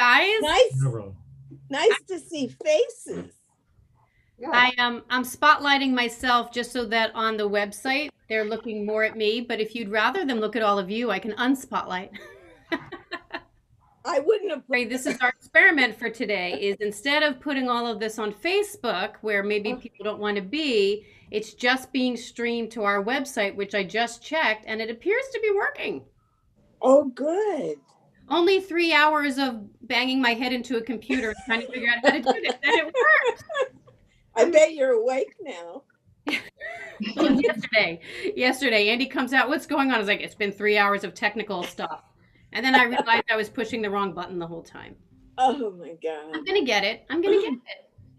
guys. Nice, nice to see faces. I'm spotlighting myself just so that on the website they're looking more at me. But if you'd rather them look at all of you, I can unspotlight. I wouldn't have. This is our experiment for today. Is instead of putting all of this on Facebook, where maybe people don't want to be, it's just being streamed to our website, which I just checked, and it appears to be working. Oh, good. Only 3 hours of banging my head into a computer and trying to figure out how to do this, and it worked. I bet you're awake now. Well, yesterday, Andy comes out. What's going on? I was like, it's been 3 hours of technical stuff. And then I realized I was pushing the wrong button the whole time. Oh my God. I'm going to get it.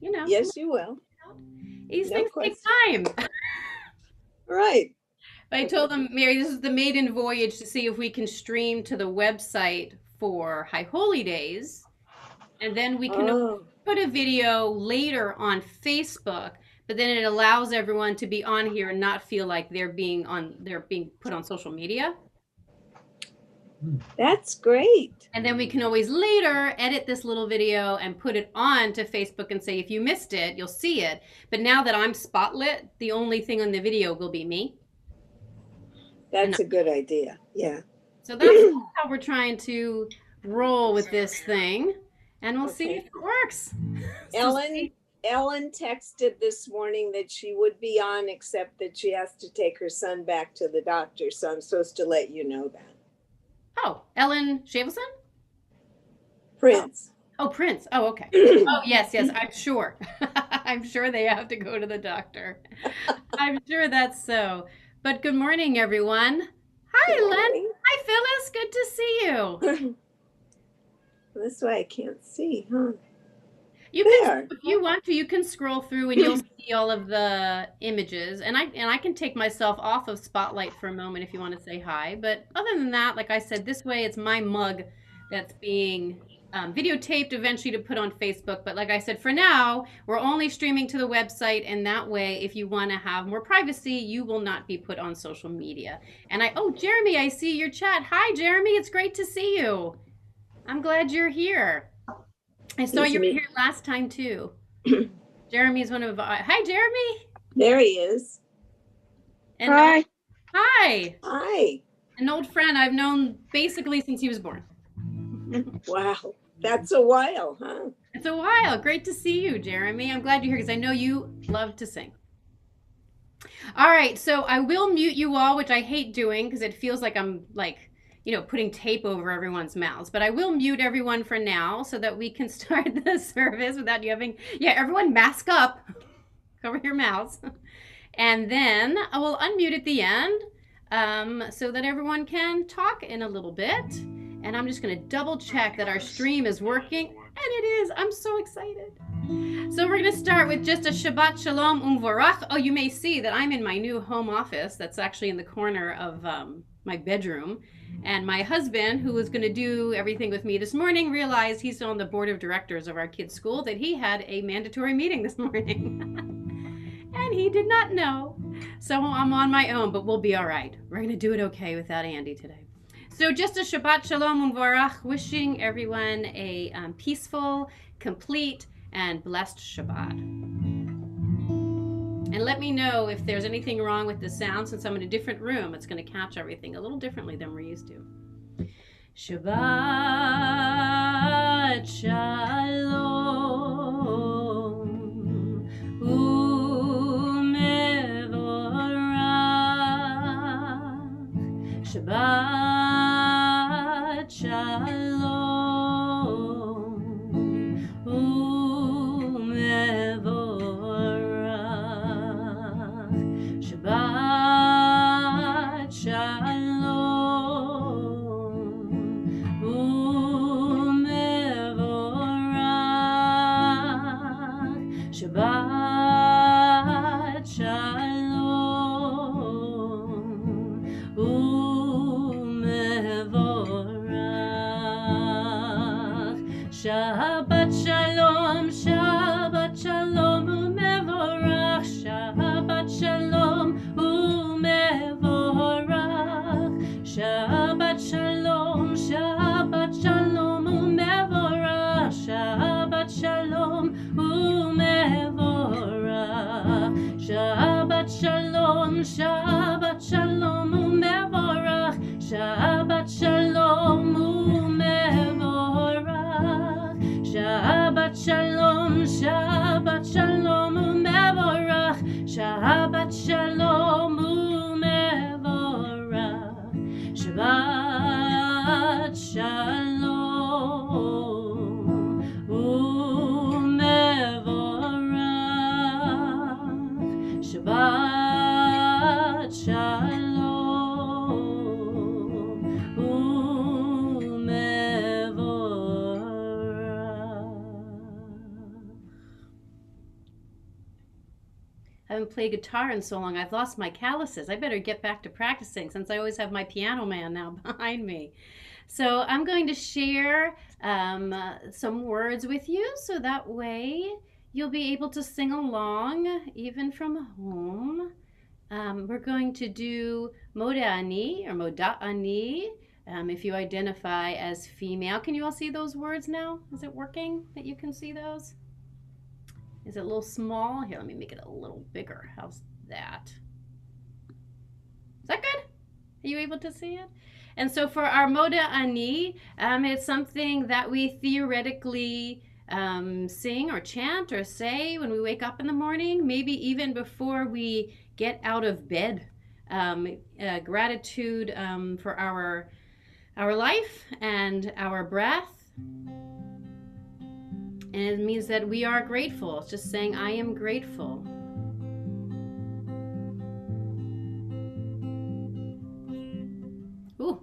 You know. Yes, you will. These things take time. Right. But I told them, Mary, this is the maiden voyage to see if we can stream to the website for High Holy Days. And then we can put a video later on Facebook, but then it allows everyone to be on here and not feel like they're being put on social media. That's great. And then we can always later edit this little video and put it on to Facebook and say, if you missed it, you'll see it. But now that I'm spotlit, the only thing on the video will be me. That's a good idea. Yeah. So that's how we're trying to roll with this thing. And we'll see if it works. Ellen texted this morning that she would be on, except that she has to take her son back to the doctor. So I'm supposed to let you know that. Oh, Ellen Shavelson? Prince. Oh, Prince. Oh, okay. Oh, yes. I'm sure. I'm sure they have to go to the doctor. I'm sure that's so. But good morning, everyone. Hi, Len. Hi, Phyllis. Good to see you. That's why I can't see, huh? You can, if you want to, you can scroll through and you'll see all of the images. And I can take myself off of Spotlight for a moment if you want to say hi. But other than that, like I said, this way it's my mug that's being videotaped eventually to put on Facebook. But like I said, for now, we're only streaming to the website. And that way, if you want to have more privacy, you will not be put on social media. And Jeremy, I see your chat. Hi, Jeremy. It's great to see you. I'm glad you're here. I saw you were here last time too. Jeremy is one of hi, Jeremy. There he is. And hi. Hi. An old friend I've known basically since he was born. Wow. That's a while, huh? It's a while. Great to see you, Jeremy. I'm glad you're here because I know you love to sing. All right. So I will mute you all, which I hate doing because it feels like I'm putting tape over everyone's mouths. But I will mute everyone for now so that we can start the service without you having, everyone mask up, cover your mouths. And then I will unmute at the end so that everyone can talk in a little bit. And I'm just going to double check that our stream is working. And it is. I'm so excited. So we're going to start with just a Shabbat Shalom Umvorach. Oh, you may see that I'm in my new home office. That's actually in the corner of my bedroom. And my husband, who was going to do everything with me this morning, realized he's on the board of directors of our kids' school that he had a mandatory meeting this morning. And he did not know. So I'm on my own, but we'll be all right. We're going to do it okay without Andy today. So just a Shabbat Shalom Umvarach, wishing everyone a peaceful, complete, and blessed Shabbat. And let me know if there's anything wrong with the sound, since I'm in a different room. It's going to catch everything a little differently than we're used to. Shabbat Shalom Umevorach. Shabbat Shalom Umevorach. Shabbat Shalom Umevorach. Shabbat Shalom Umevorach. Shabbat Shalom, Shabbat Shalom Umevorach. Shabbat Shalom Umevorach. Shabbat Shalom, Shabbat Shalom Umevorach. Shabbat shalom umevorach. Shabbat shalom umevorach. Shabbat shalom, Shabbat shalom umevorach. Shabbat shalom umevorach. Shabbat shalom umevorach. Shabbat shalom umevorach. I haven't played guitar in so long. I've lost my calluses. I better get back to practicing since I always have my piano man now behind me. So I'm going to share some words with you so that way you'll be able to sing along even from home. We're going to do Moda'ani or Moda'ani if you identify as female. Can you all see those words now? Is it working that you can see those? Is it a little small? Here, let me make it a little bigger. How's that? Is that good? Are you able to see it? And so for our Moda'ani, it's something that we theoretically sing or chant or say when we wake up in the morning, maybe even before we get out of bed. Gratitude for our life and our breath. And it means that we are grateful. It's just saying, I am grateful. Ooh.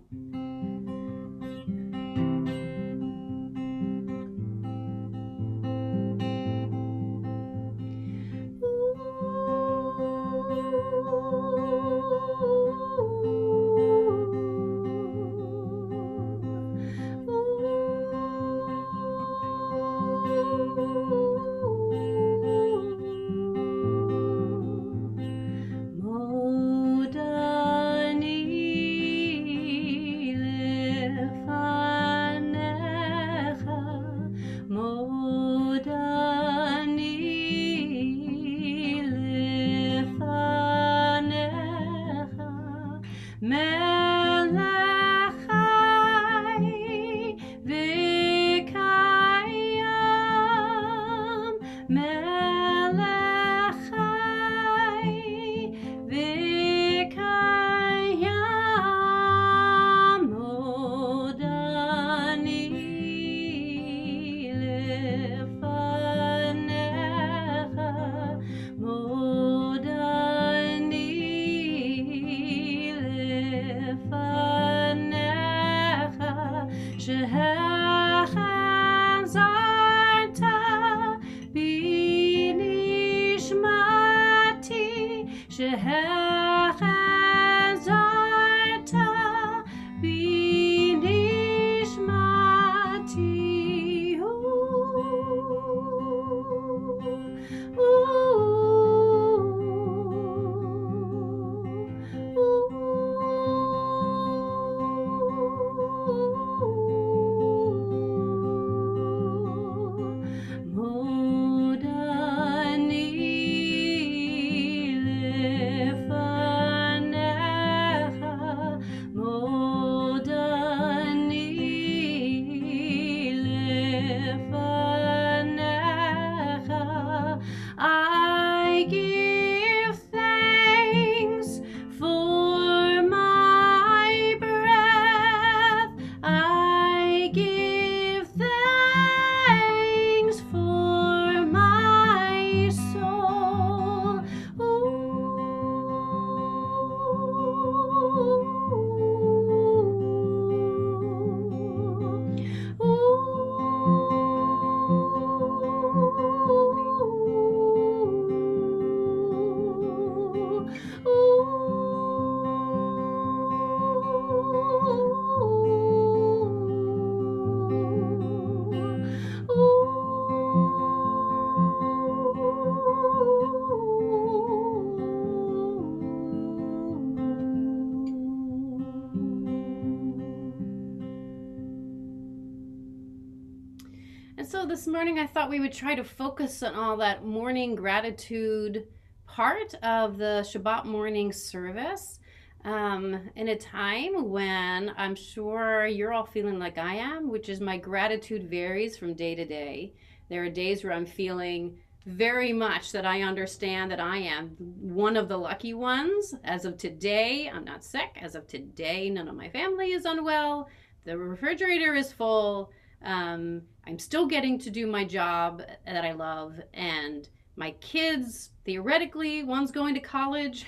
And so this morning I thought we would try to focus on all that morning gratitude part of the Shabbat morning service in a time when I'm sure you're all feeling like I am, which is my gratitude varies from day to day. There are days where I'm feeling very much that I understand that I am one of the lucky ones. As of today, I'm not sick. As of today, none of my family is unwell. The refrigerator is full. I'm still getting to do my job that I love, and my kids, theoretically, one's going to college,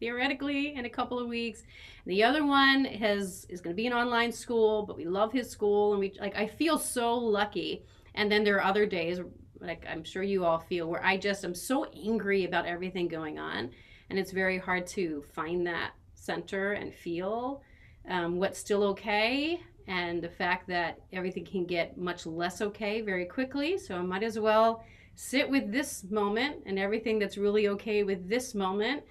theoretically, in a couple of weeks. The other one is going to be an online school, but we love his school, and I feel so lucky. And then there are other days, like I'm sure you all feel, where I'm so angry about everything going on, and it's very hard to find that center and feel what's still okay, and the fact that everything can get much less okay very quickly. So I might as well sit with this moment and everything that's really okay with this moment,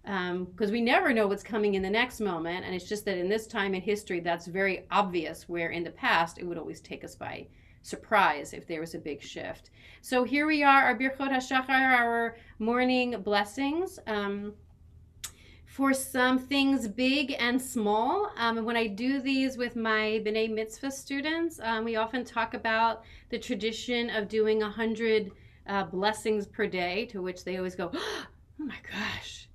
because we never know what's coming in the next moment. And it's just that in this time in history, that's very obvious, where in the past it would always take us by surprise if there was a big shift. So here we are, our Birchot HaShachar, our morning blessings. For some things big and small. When I do these with my B'nai Mitzvah students, we often talk about the tradition of doing 100 blessings per day, to which they always go, oh my gosh.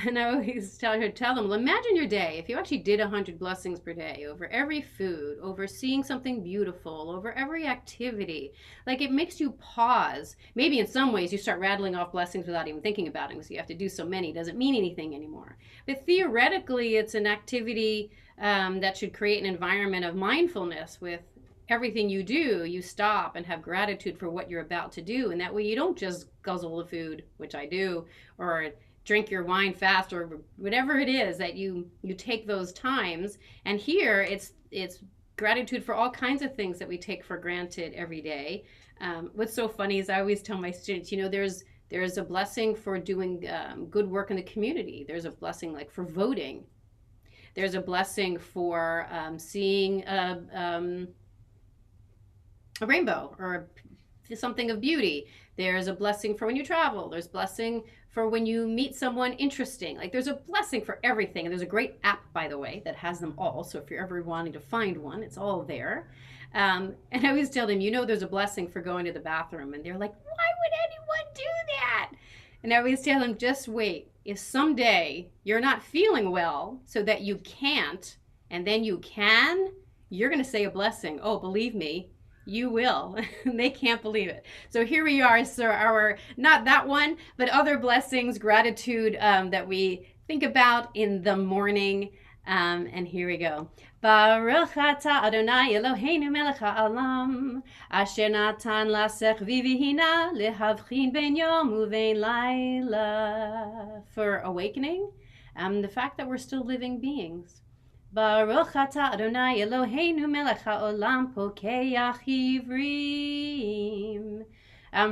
And I always tell them, well, imagine your day. If you actually did 100 blessings per day over every food, over seeing something beautiful, over every activity, like it makes you pause. Maybe in some ways you start rattling off blessings without even thinking about it, because you have to do so many. It doesn't mean anything anymore. But theoretically, it's an activity that should create an environment of mindfulness. With everything you do, you stop and have gratitude for what you're about to do. And that way you don't just guzzle the food, which I do, or drink your wine fast, or whatever it is that you take those times. And here it's gratitude for all kinds of things that we take for granted every day. What's so funny is I always tell my students, there's a blessing for doing good work in the community. There's a blessing like for voting. There's a blessing for seeing a rainbow or something of beauty. There's a blessing for when you travel. There's blessing for when you meet someone interesting. Like there's a blessing for everything. And there's a great app, by the way, that has them all. So if you're ever wanting to find one, it's all there. And I always tell them, there's a blessing for going to the bathroom. And they're like, why would anyone do that? And I always tell them, just wait. If someday you're not feeling well so that you can't, and then you can, you're going to say a blessing. Oh, believe me, you will. They can't believe it. So here we are, so our, not that one, but other blessings, gratitude that we think about in the morning. And here we go. Baruch atah Adonai Eloheinu melech ha'olam, asher natan lasech vivihina lehavchin ben yom uvein laila. For awakening, the fact that we're still living beings. Baruch atah Adonai Eloheinu melech ha'olam pokeach ivrim.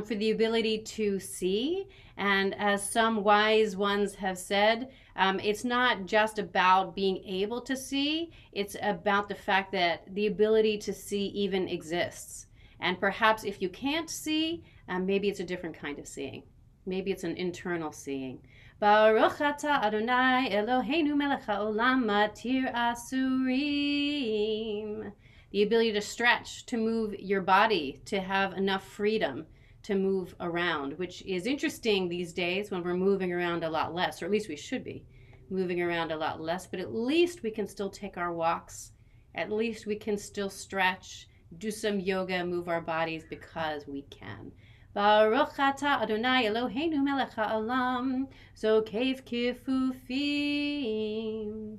For the ability to see. And as some wise ones have said, it's not just about being able to see, it's about the fact that the ability to see even exists. And perhaps if you can't see, maybe it's a different kind of seeing. Maybe it's an internal seeing. Baruch atah Adonai Eloheinu melech ha'olam matir asurim. The ability to stretch, to move your body, to have enough freedom to move around, which is interesting these days when we're moving around a lot less, or at least we should be moving around a lot less, but at least we can still take our walks. At least we can still stretch, do some yoga, move our bodies because we can. Baruch atah Adonai Eloheinu melech ha'olam zokev kifufim.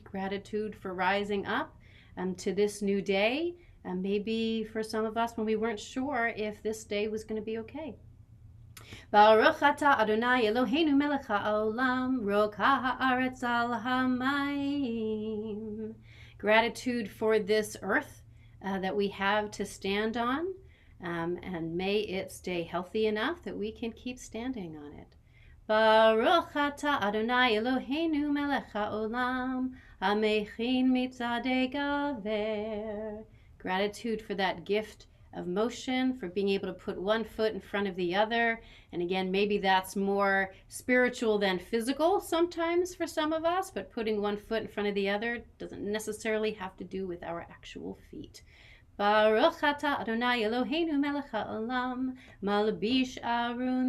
Gratitude for rising up to this new day. Maybe for some of us when we weren't sure if this day was going to be okay. Baruch atah Adonai Eloheinu melech ha'olam roka ha'aretz al hamayim. Gratitude for this earth that we have to stand on. And may it stay healthy enough that we can keep standing on it. Baruch atah Adonai Eloheinu melech ha'olam hamechin mitzadei gaver. Gratitude for that gift of motion, for being able to put one foot in front of the other. And again, maybe that's more spiritual than physical sometimes for some of us, but putting one foot in front of the other doesn't necessarily have to do with our actual feet. Baruch atah Adonai Eloheinu melech haolam, malbish arumim.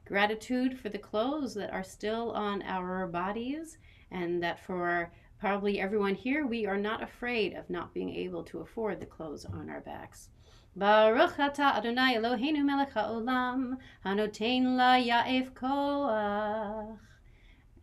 Gratitude for the clothes that are still on our bodies, and that for probably everyone here, we are not afraid of not being able to afford the clothes on our backs. Baruch atah Adonai Eloheinu melech haolam, hanotein la ya'ef koach.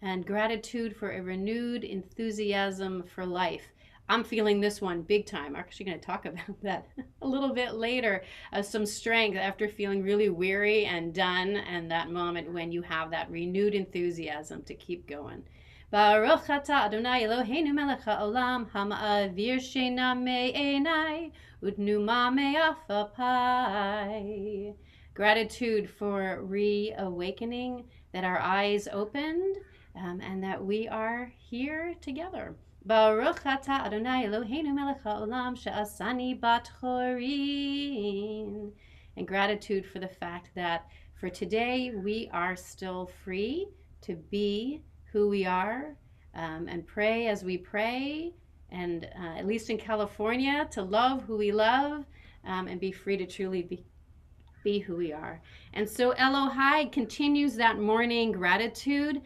And gratitude for a renewed enthusiasm for life. I'm feeling this one big time. I'm actually going to talk about that a little bit later. Some strength after feeling really weary and done, and that moment when you have that renewed enthusiasm to keep going. Baruch atah Adonai Eloheinu melech haolam, hama'avir sheina me'enai, utnuma me'afapai. Gratitude for reawakening, that our eyes opened, and that we are here together. Baruch atah Adonai Eloheinu melech haolam she'asani bat chorin. And gratitude for the fact that for today we are still free to be who we are, and pray as we pray, and at least in California, to love who we love, and be free to truly be who we are. And so Elohai continues that morning gratitude,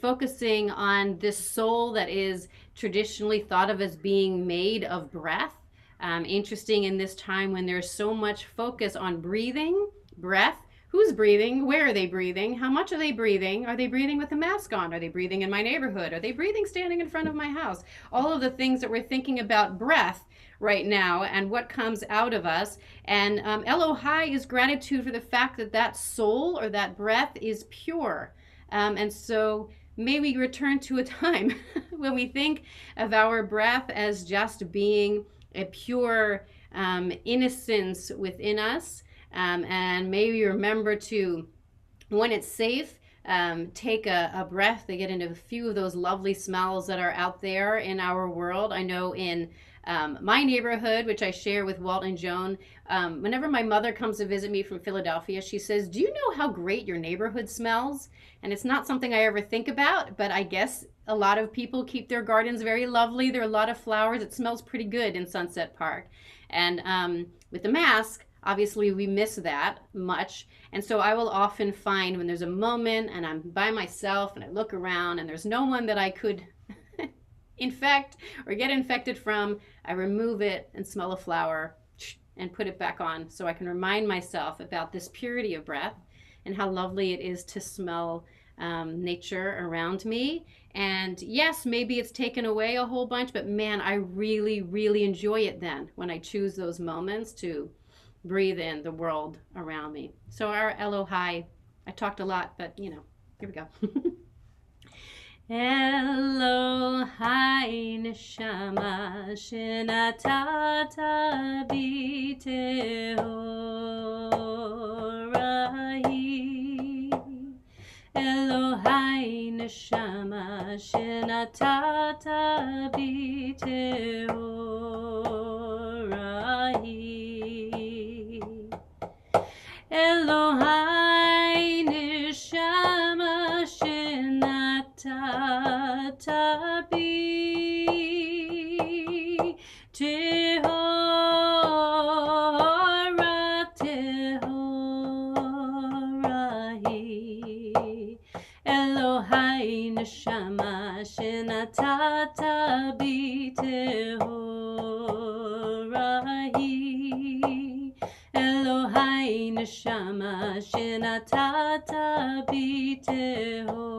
focusing on this soul that is traditionally thought of as being made of breath. Interesting in this time when there's so much focus on breathing, breath. Who's breathing? Where are they breathing? How much are they breathing? Are they breathing with a mask on? Are they breathing in my neighborhood? Are they breathing standing in front of my house? All of the things that we're thinking about breath right now and what comes out of us. And Elohai is gratitude for the fact that that soul or that breath is pure. And so may we return to a time when we think of our breath as just being a pure innocence within us. And maybe remember to, when it's safe, take a breath to get into a few of those lovely smells that are out there in our world. I know in my neighborhood, which I share with Walt and Joan, whenever my mother comes to visit me from Philadelphia, she says, "Do you know how great your neighborhood smells?" And it's not something I ever think about, but I guess a lot of people keep their gardens very lovely. There are a lot of flowers. It smells pretty good in Sunset Park. And with the mask, obviously, we miss that much. And so I will often find when there's a moment and I'm by myself and I look around and there's no one that I could infect or get infected from, I remove it and smell a flower and put it back on so I can remind myself about this purity of breath and how lovely it is to smell nature around me. And yes, maybe it's taken away a whole bunch, but man, I really, really enjoy it then when I choose those moments to breathe in the world around me. So our Elohai, I talked a lot, but you know, here we go. Elohai neshama shenatata bi tehorai. Elohai neshama shenatata bi tehorai. Elohai neshama shenatata bi tehora tehorai. Elohai neshama shenatata bi tehorai. Elohai neshama shenatata bi tehorai.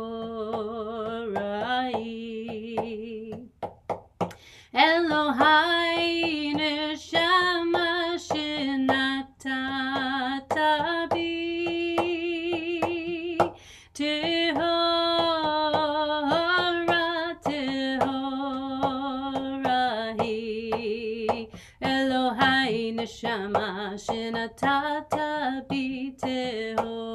Elohai neshama shenatata bi tehora tehorai. Elohai neshama shenatata bi tehorai.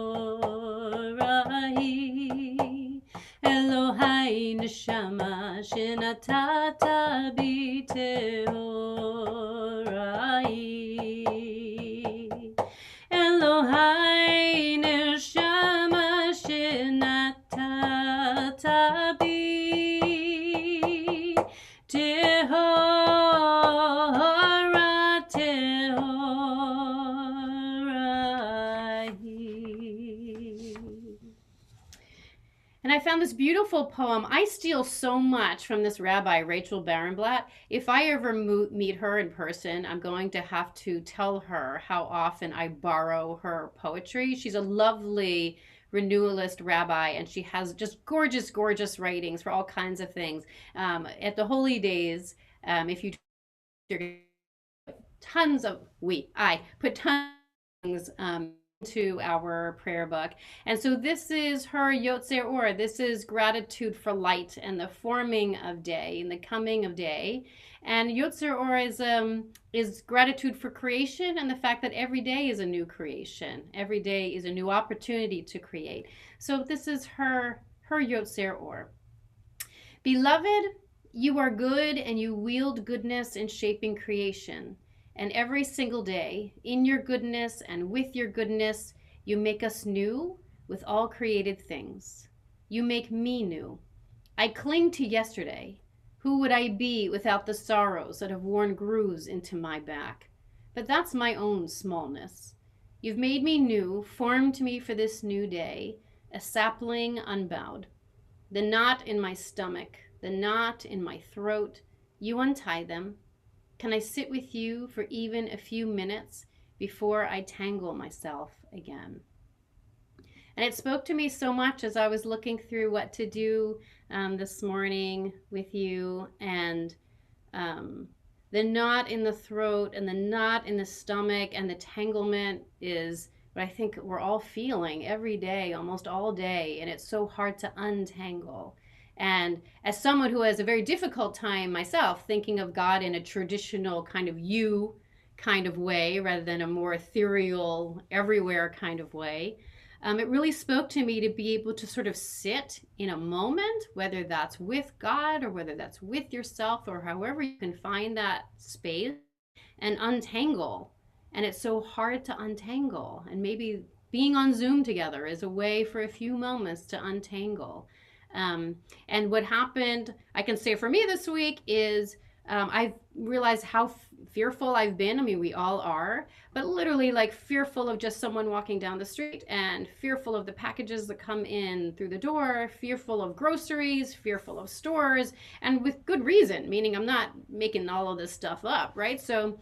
Elohai neshama shenatata bi tehorai. Elohai neshama shenatata bi tehora tehorai. And I found this beautiful poem. I steal so much from this rabbi, Rachel Barenblatt. If I ever meet her in person, I'm going to have to tell her how often I borrow her poetry. She's a lovely renewalist rabbi, and she has just gorgeous, gorgeous writings for all kinds of things. At the holy days, if you tons of I put tons of things to our prayer book. And so this is her Yotzer Or. This is gratitude for light and the forming of day and the coming of day. And Yotzer Or is gratitude for creation and the fact that every day is a new creation. Every day is a new opportunity to create. So this is her Yotzer Or. Beloved, you are good and you wield goodness in shaping creation. And every single day, in your goodness and with your goodness, you make us new with all created things. You make me new. I cling to yesterday. Who would I be without the sorrows that have worn grooves into my back? But that's my own smallness. You've made me new, formed me for this new day, a sapling unbowed. The knot in my stomach, the knot in my throat, you untie them. Can I sit with you for even a few minutes before I tangle myself again? And it spoke to me so much as I was looking through what to do this morning with you. And the knot in the throat and the knot in the stomach and the tanglement is what I think we're all feeling every day, almost all day. And it's so hard to untangle. And as someone who has a very difficult time myself thinking of God in a traditional kind of you kind of way rather than a more ethereal, everywhere kind of way, it really spoke to me to be able to sort of sit in a moment, whether that's with God or whether that's with yourself or however you can find that space and untangle. And it's so hard to untangle. And maybe being on Zoom together is a way for a few moments to untangle. And what happened, I can say for me this week, is I've realized how fearful I've been. I mean, we all are, but literally like fearful of just someone walking down the street and fearful of the packages that come in through the door, fearful of groceries, fearful of stores, and with good reason, meaning I'm not making all of this stuff up, right? So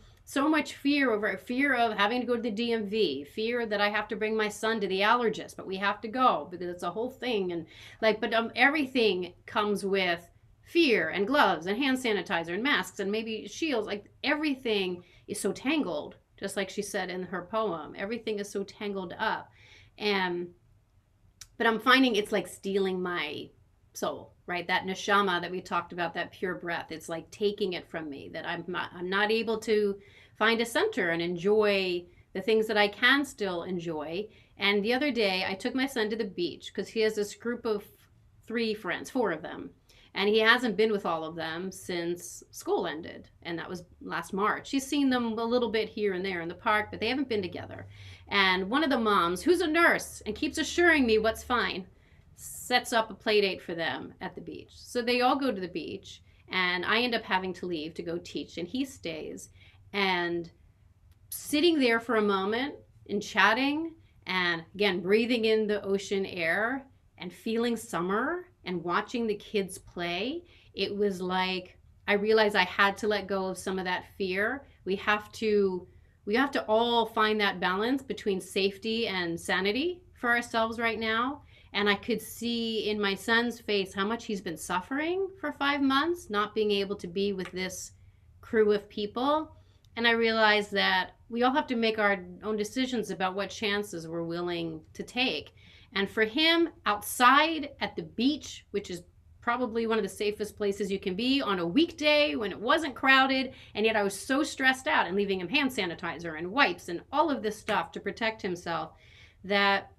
much fear of having to go to the DMV, fear that I have to bring my son to the allergist, but we have to go because it's a whole thing. And everything comes with fear and gloves and hand sanitizer and masks and maybe shields. Like everything is so tangled, just like she said in her poem, everything is so tangled up. But I'm finding it's like stealing my soul, right? That neshama that we talked about, that pure breath, it's like taking it from me, that I'm not able to find a center and enjoy the things that I can still enjoy. And the other day I took my son to the beach because he has this group of 4 of them, and he hasn't been with all of them since school ended, and that was last March. He's seen them a little bit here and there in the park, but they haven't been together. And one of the moms, who's a nurse and keeps assuring me what's fine, sets up a play date for them at the beach. So they all go to the beach, and I end up having to leave to go teach, and he stays. And sitting there for a moment and chatting, and again, breathing in the ocean air and feeling summer and watching the kids play, it was like I realized I had to let go of some of that fear. We have to all find that balance between safety and sanity for ourselves right now. And I could see in my son's face how much he's been suffering for 5 months, not being able to be with this crew of people. And I realized that we all have to make our own decisions about what chances we're willing to take. And for him, outside at the beach, which is probably one of the safest places you can be on a weekday when it wasn't crowded, and yet I was so stressed out and leaving him hand sanitizer and wipes and all of this stuff to protect himself, that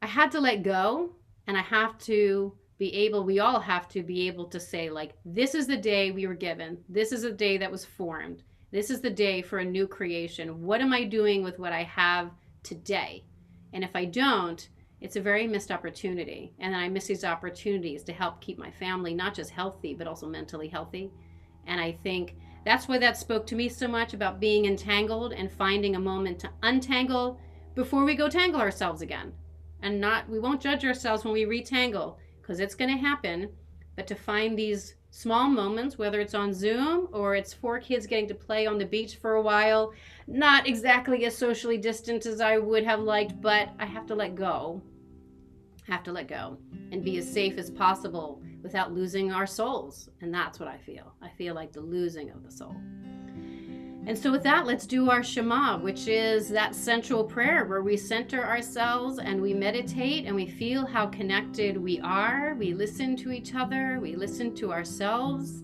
I had to let go And I have to be able, we all have to be able to say, like, this is the day we were given. This is a day that was formed. This is the day for a new creation. What am I doing with what I have today? And if I don't, it's a very missed opportunity. And then I miss these opportunities to help keep my family not just healthy, but also mentally healthy. And I think that's why that spoke to me so much about being entangled and finding a moment to untangle before we go tangle ourselves again. And not, we won't judge ourselves when we retangle because it's going to happen. But to find these small moments, whether it's on Zoom or it's 4 kids getting to play on the beach for a while, not exactly as socially distant as I would have liked, but I have to let go. Have to let go and be as safe as possible without losing our souls. And that's what I feel. I feel like the losing of the soul. And so with that, let's do our Shema, which is that central prayer where we center ourselves and we meditate and we feel how connected we are. We listen to each other. We listen to ourselves.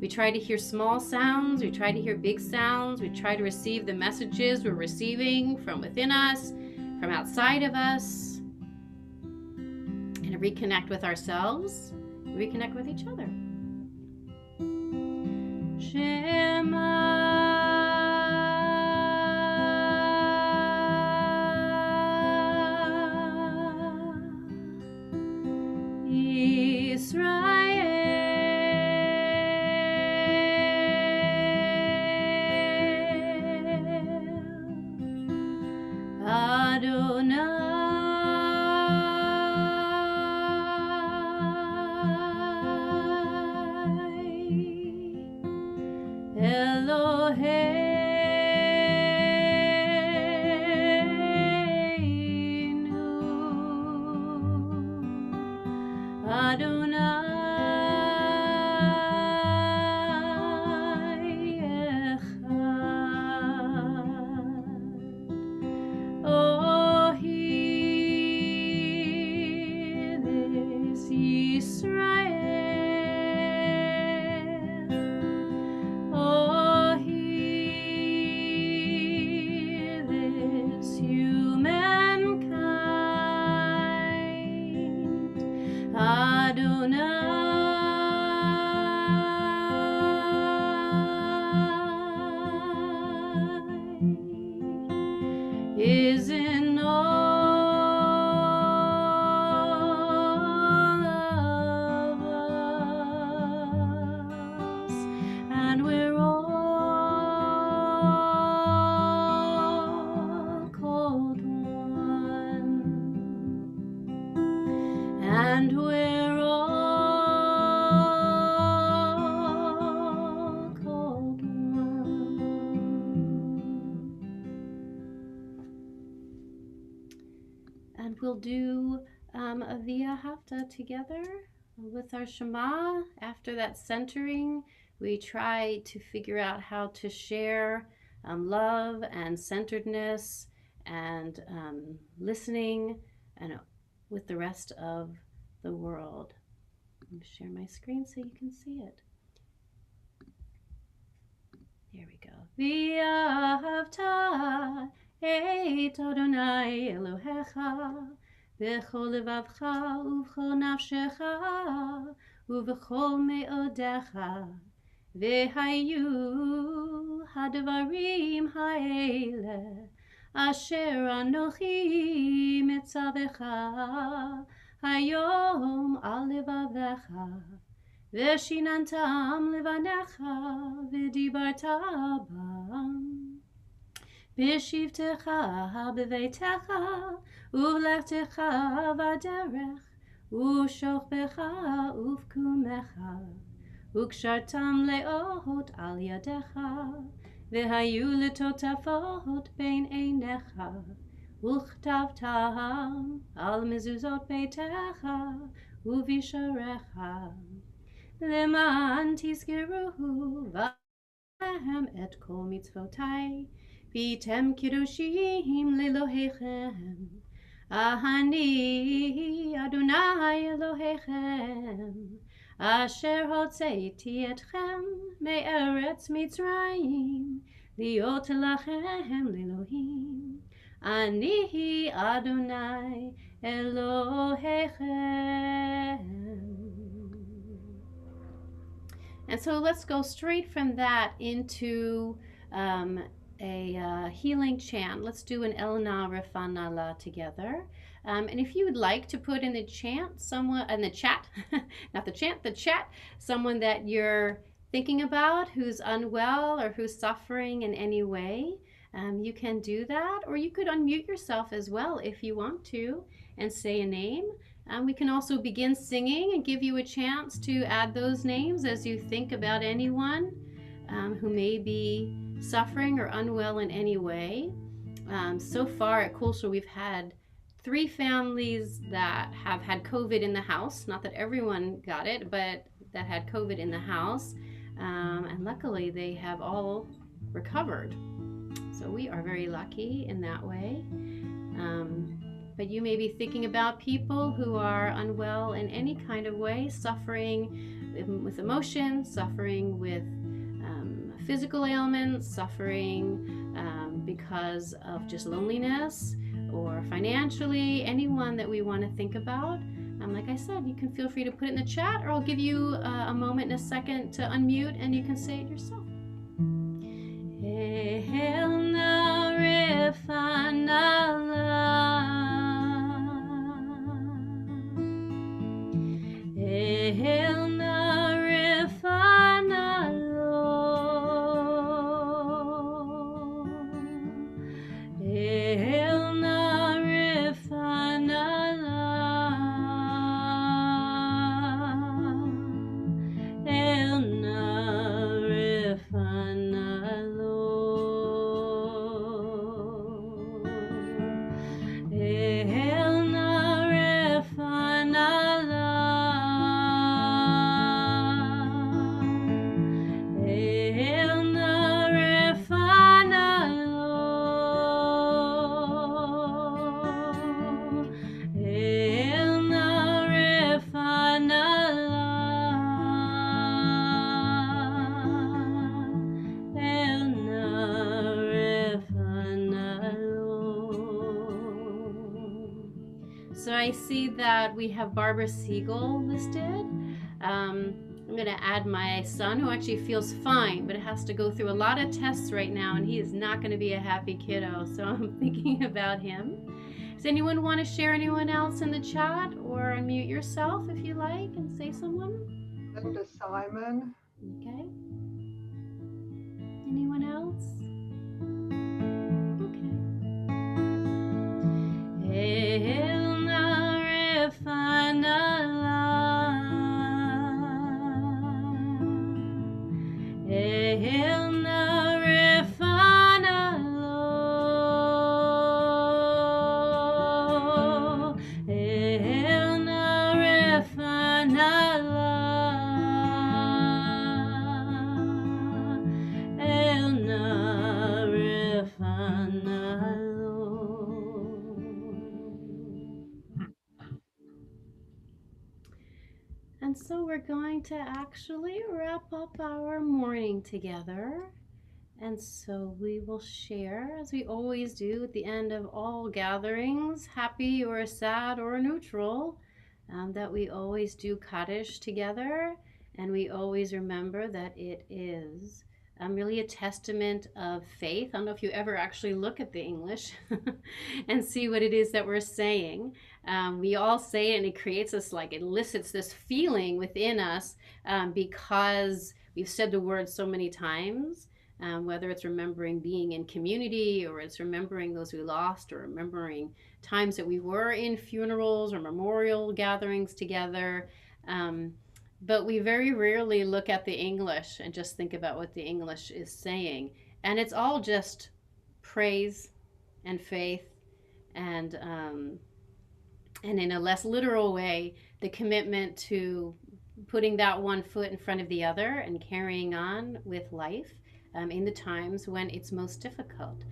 We try to hear small sounds. We try to hear big sounds. We try to receive the messages we're receiving from within us, from outside of us, and to reconnect with ourselves, reconnect with each other. Shema. Is in all of us, and we're all called one, and we're all called one. And we'll do a Via Hafta together with our Shema. After that centering, we try to figure out how to share love and centeredness and listening and with the rest of the world. Let me share my screen so you can see it. Here we go. Via Hafta. את אדוני אלוהיך בכל לבבך ובכל נפשך ובכל מאודיך והיו הדברים האלה אשר אנוכי מצווך היום על לבביך ושיננתם לבניך ודיברת בם בשבתך בביתך ובלכתך בדרך ושוכבך ובקומך וקשרתם לאות על ידיך והיו לטוטפות בין עיניך וכתבתם על מזוזות ביתך ובשעריך למען תזכרו להם את כל מצוותי והייתם קדושים לאלוהיכם. אני אדוני אלוהיכם, אשר הוצאתי אתכם מארץ מצרים, להיות לכם לאלוהים. אני אדוני Elohechem. And so let's go straight from that into a healing chant. Let's do an Elna Refanala together. And if you would like to put in the chant someone in the chat, not the chant, the chat, someone that you're thinking about who's unwell or who's suffering in any way, you can do that, or you could unmute yourself as well if you want to and say a name. We can also begin singing and give you a chance to add those names as you think about anyone who may be suffering or unwell in any way. So far at Shul, we've had 3 families that have had COVID in the house. Not that everyone got it, but that had COVID in the house. And luckily, they have all recovered. So we are very lucky in that way. But you may be thinking about people who are unwell in any kind of way, suffering with emotion, suffering with physical ailments, suffering because of just loneliness or financially, anyone that we want to think about. Like I said, you can feel free to put it in the chat, or I'll give you a moment in a second to unmute and you can say it yourself. So I see that we have Barbara Siegel listed. I'm going to add my son, who actually feels fine, but it has to go through a lot of tests right now, and he is not going to be a happy kiddo, so I'm thinking about him. Does anyone want to share anyone else in the chat, or unmute yourself if you like and say someone? Linda Simon. Okay. Anyone else? Okay. And so we're going to actually wrap up our morning together. And so we will share, as we always do at the end of all gatherings, happy or sad or neutral, that we always do Kaddish together. And we always remember that it is really a testament of faith. I don't know if you ever actually look at the English and see what it is that we're saying. We all say it, and it creates us, like, it elicits this feeling within us because we've said the word so many times, whether it's remembering being in community, or it's remembering those we lost, or remembering times that we were in funerals or memorial gatherings together. But we very rarely look at the English and just think about what the English is saying. And it's all just praise and faith and in a less literal way, the commitment to putting that one foot in front of the other and carrying on with life in the times when it's most difficult.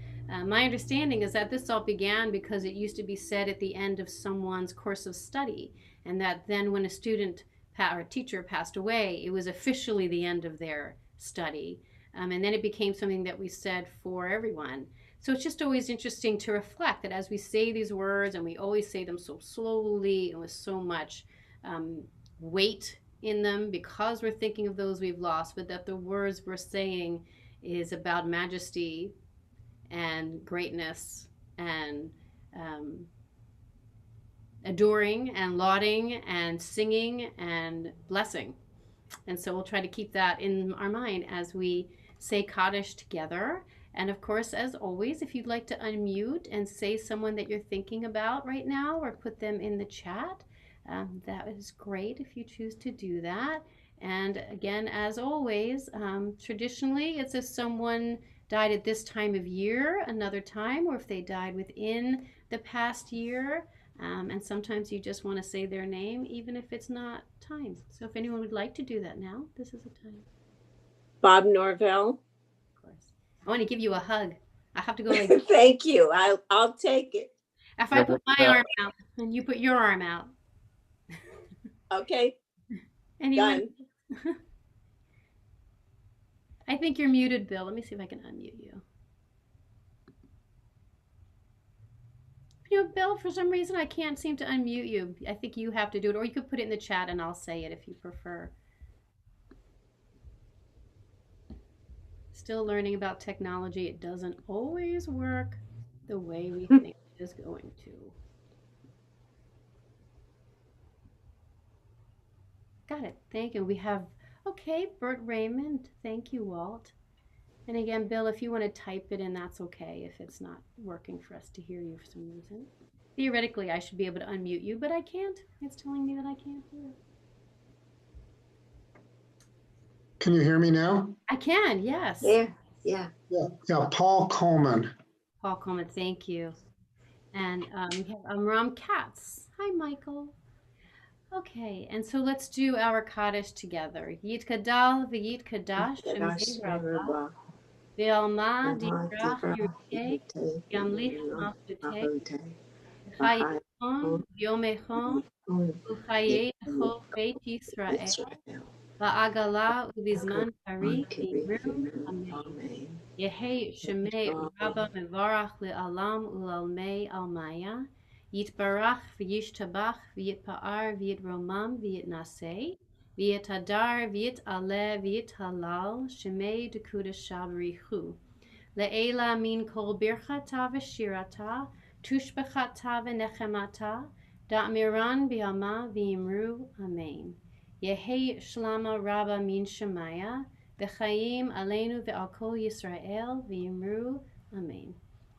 My understanding is that this all began because it used to be said at the end of someone's course of study, and that then when a student or teacher passed away, it was officially the end of their study. And then it became something that we said for everyone. So it's just always interesting to reflect that as we say these words, and we always say them so slowly and with so much weight in them because we're thinking of those we've lost, but that the words we're saying is about majesty and greatness and adoring and lauding and singing and blessing. And so we'll try to keep that in our mind as we say Kaddish together. And of course, as always, if you'd like to unmute and say someone that you're thinking about right now or put them in the chat, that is great if you choose to do that. And again, as always, traditionally, it's if someone died at this time of year, another time, or if they died within the past year. And sometimes you just want to say their name, even if it's not time. So if anyone would like to do that now, this is the time. Bob Norvell. Of course. I want to give you a hug. I have to go like Thank you. I'll take it. if I put my arm out and you put your arm out. Okay. Anyone? Done. I think you're muted, Bill. Let me see if I can unmute you. You know, Bill, for some reason I can't seem to unmute you. I think you have to do it, or you could put it in the chat and I'll say it if you prefer. Still learning about technology. It doesn't always work the way we think it is going to. Got it. Thank you. We have, okay, Bert Raymond. Thank you, Walt. And again, Bill, if you want to type it in, that's okay if it's not working for us to hear you for some reason. Theoretically, I should be able to unmute you, but I can't. It's telling me that I can't do it. Can you hear me now? I can, yes. Yeah. Yeah, Paul Coleman. Paul Coleman, thank you. And we have Amram Katz. Hi, Michael. Okay, and so let's do our Kaddish together. Yit Kadal v'yit Kadash Shemei Rabba v'alma divrach yirkei yamlich malchutei v'chayechon v'yomechon v'chayei chol beit Yisrael v'agala u'bizman parik v'imru amen. Yehei Shemei Rabba mevarach le'alam u'lalmei almaya Yitbarach v'yishtabach v'yitpa'ar v'yitromam v'yitnaseh v'yitadar v'yitaleh v'yithalal shemei dekudasha b'richu le'ela min kol birchata v'shirata tushbechata v'nechemata da'miran b'yama v'yimru amen. Yehei shlama rabba min shemaya v'chayim aleinu v'al kol Yisrael v'yimru amen.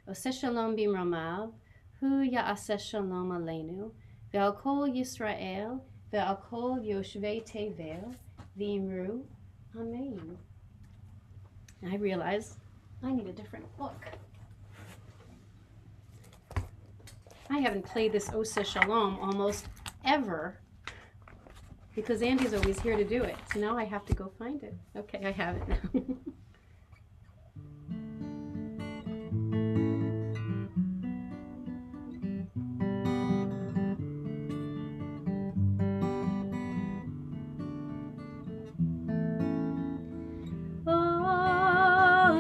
Oseh shalom b'imromav Hu ya'aseh shalom aleinu, ve'al kol Yisrael, ve'al kol yoshvei tevel, v'imru, amen. I realize I need a different book. I haven't played this Oseh Shalom almost ever because Andy's always here to do it. So now I have to go find it. Okay, I have it now.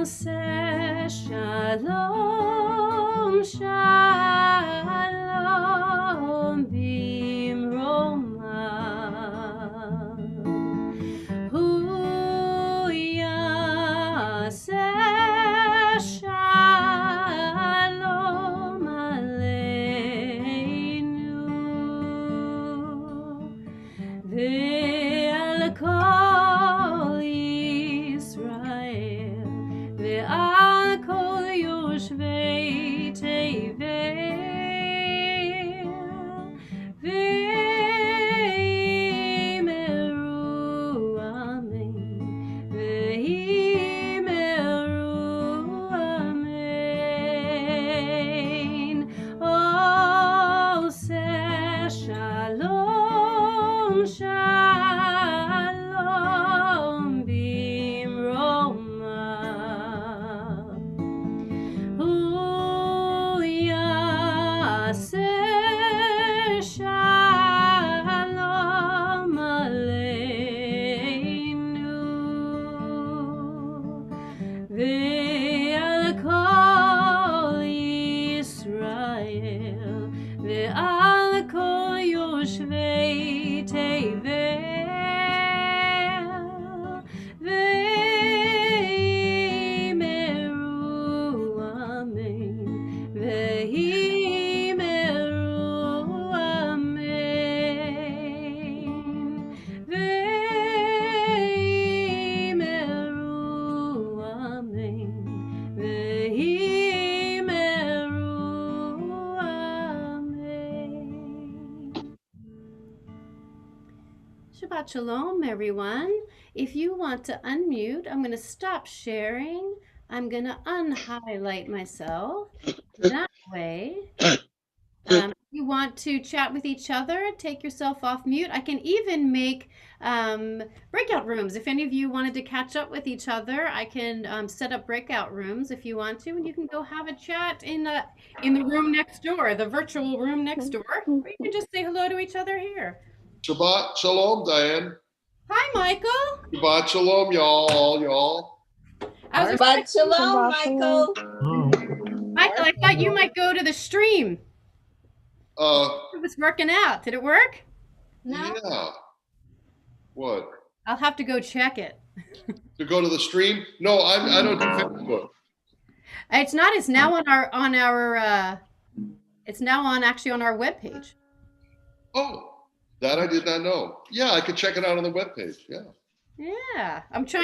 Oseh Shalom, Shalom b'imromav. Hu ya'aseh shalom aleinu ve'al kol Yisrael ve'al kol yoshvei tevel ve'imeru amen ve'imeru amen. Oseh shalom shalom b'imromav. Hu Shabbat Shalom, everyone. If you want to unmute, I'm going to stop sharing. I'm going to unhighlight myself. That way, if you want to chat with each other, take yourself off mute. I can even make breakout rooms. If any of you wanted to catch up with each other, I can set up breakout rooms if you want to, and you can go have a chat in the room next door, the virtual room next door, or you can just say hello to each other here. Shabbat Shalom, Diane. Hi, Michael. Shabbat Shalom, y'all. I was Shabbat expecting, shalom, Michael. Michael, I thought you might go to the stream. It was working out. Did it work? No. Yeah. What? I'll have to go check it. To go to the stream? No, I don't do Facebook. It's not. It's now on our. It's now on actually on our webpage. Oh, that I did not know. Yeah, I could check it out on the webpage. Yeah. Yeah, I'm trying